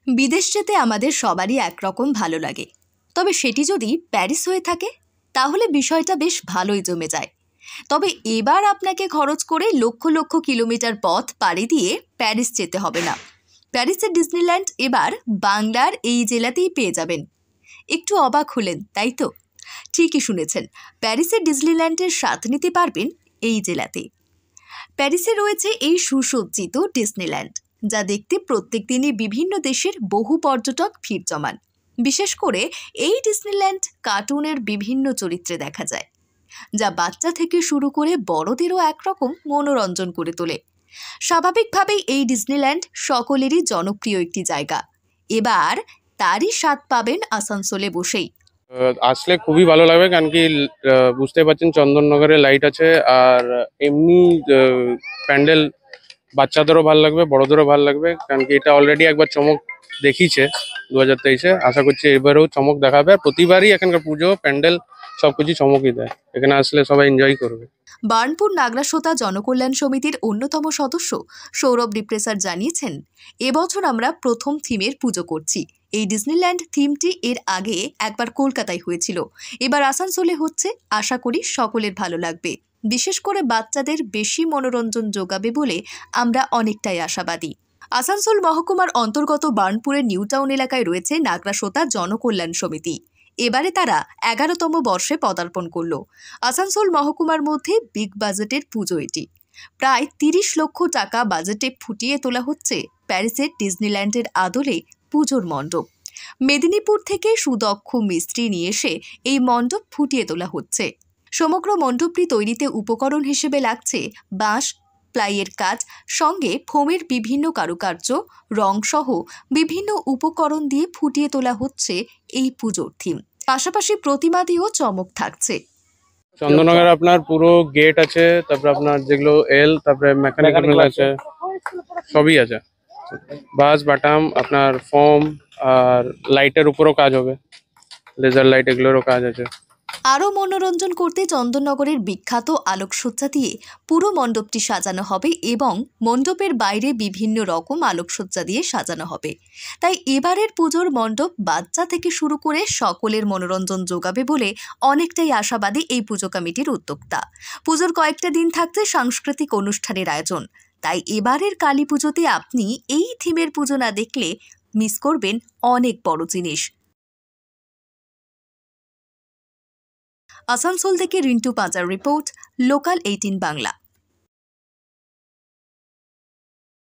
বিদেশ যেতে আমাদের সবারই একরকম ভালো লাগে, তবে সেটি যদি প্যারিস হয়ে থাকে তাহলে বিষয়টা বেশ ভালোই জমে যায়। তবে এবার আপনাকে খরচ করে লক্ষ লক্ষ কিলোমিটার পথ পাড়ি দিয়ে প্যারিস যেতে হবে না। প্যারিসের ডিজনিল্যান্ড এবার বাংলার এই জেলাতেই পেয়ে যাবেন। একটু অবাক হলেন তাই তো? ঠিকই শুনেছেন, প্যারিসের ডিজনিল্যান্ডের স্বাদ নিতে পারবেন এই জেলাতে। প্যারিসে রয়েছে এই সুসজ্জিত ডিজনিল্যান্ড, যা দেখতে প্রত্যেক দিনই বিভিন্ন দেশের বহু পর্যটক ভিড় জমান। বিশেষ করে এই ডিজনিল্যান্ড কার্টুনের বিভিন্ন চরিত্রে দেখা যায়, যা বাচ্চা থেকে শুরু করে বড়দেরও একরকম মনোরঞ্জন করে তোলে। স্বাভাবিকভাবেই এই ডিজনিল্যান্ড সকলেরই জনপ্রিয় একটি জায়গা। এবার তারই স্বাদ পাবেন আসানসোলে বসেই। আসলে খুবই ভালো লাগবে, কারণ কি বুঝতে পারছেন চন্দননগরে লাইট আছে, আর এমনি প্যান্ডেল বাচ্চাদেরও ভালো লাগবে, বড়দেরও ভালো লাগবে, কারণ কি এটা অলরেডি একবার চমক দেখিয়েছে 2023-এ। আশা করছি এবারেও চমক দেখাবে। আর প্রতিবারই এখানকার পুজো প্যান্ডেল সবকিছু চমকই দেয়, এখানে আসলে সবাই এনজয় করবে। বার্নপুর নাগরাসোতা জনকল্যাণ সমিতির অন্যতম সদস্য সৌরভ ডিপ্রেসার জানিয়েছেন, এবছর আমরা প্রথম থিমের পুজো করছি। এই ডিজনিল্যান্ড থিমটি এর আগে একবার কলকাতায় হয়েছিল, এবার আসানসোলে হচ্ছে। আশা করি সকলের ভালো লাগবে, বিশেষ করে বাচ্চাদের বেশি মনোরঞ্জন যোগাবে বলে আমরা অনেকটাই আশাবাদী। আসানসোল মহকুমার অন্তর্গত বার্নপুরের নিউ টাউন এলাকায় রয়েছে নাগরাসোতা জনকল্যাণ সমিতি। এবারে তারা 11তম বর্ষে পদার্পণ করল। আসানসোল মহকুমার মধ্যে বিগ বাজেটের পুজো এটি। প্রায় 30 লক্ষ টাকা বাজেটে ফুটিয়ে তোলা হচ্ছে প্যারিসের ডিজনিল্যান্ডের আদলে পুজোর মণ্ডপ। মেদিনীপুর থেকে সুদক্ষ মিস্ত্রি নিয়ে এসে এই মণ্ডপ ফুটিয়ে তোলা হচ্ছে। সমগ্র মণ্ডপটি তৈরিতে উপকরণ হিসেবে লাগছে বাঁশ, প্লাইয়ের কাজ, সঙ্গে ফোমের বিভিন্ন কারুকার্য, রং সহ বিভিন্ন উপকরণ দিয়ে ফুটিয়ে তোলা হচ্ছে এই পুজোর থিম। পাশাপাশি প্রতিমা দিয়েও চমক থাকছে। চন্দননগরে আপনার পুরো গেট আছে, তারপরে আপনার যেগুলো তারপরে মেকানিক্যাল আছে, সবই আছে। বাস বাটাম, আপনার ফোম, আর লাইটের উপরও কাজ হবে, লেজার লাইট, এগুলোরও কাজ আছে। আরও মনোরঞ্জন করতে চন্দননগরের বিখ্যাত আলোকসজ্জা দিয়ে পুরো মণ্ডপটি সাজানো হবে এবং মণ্ডপের বাইরে বিভিন্ন রকম আলোকসজ্জা দিয়ে সাজানো হবে। তাই এবারের পুজোর মণ্ডপ বাচ্চা থেকে শুরু করে সকলের মনোরঞ্জন যোগাবে বলে অনেকটাই আশাবাদী এই পুজো কমিটির উদ্যোক্তা। পুজোর কয়েকটা দিন থাকছে সাংস্কৃতিক অনুষ্ঠানের আয়োজন, তাই এবারের কালী পুজোতে আপনি এই থিমের পুজো না দেখলে মিস করবেন অনেক বড় জিনিস। আসানসোল থেকে রিন্টু পাজার রিপোর্ট, লোকাল 18 বাংলা।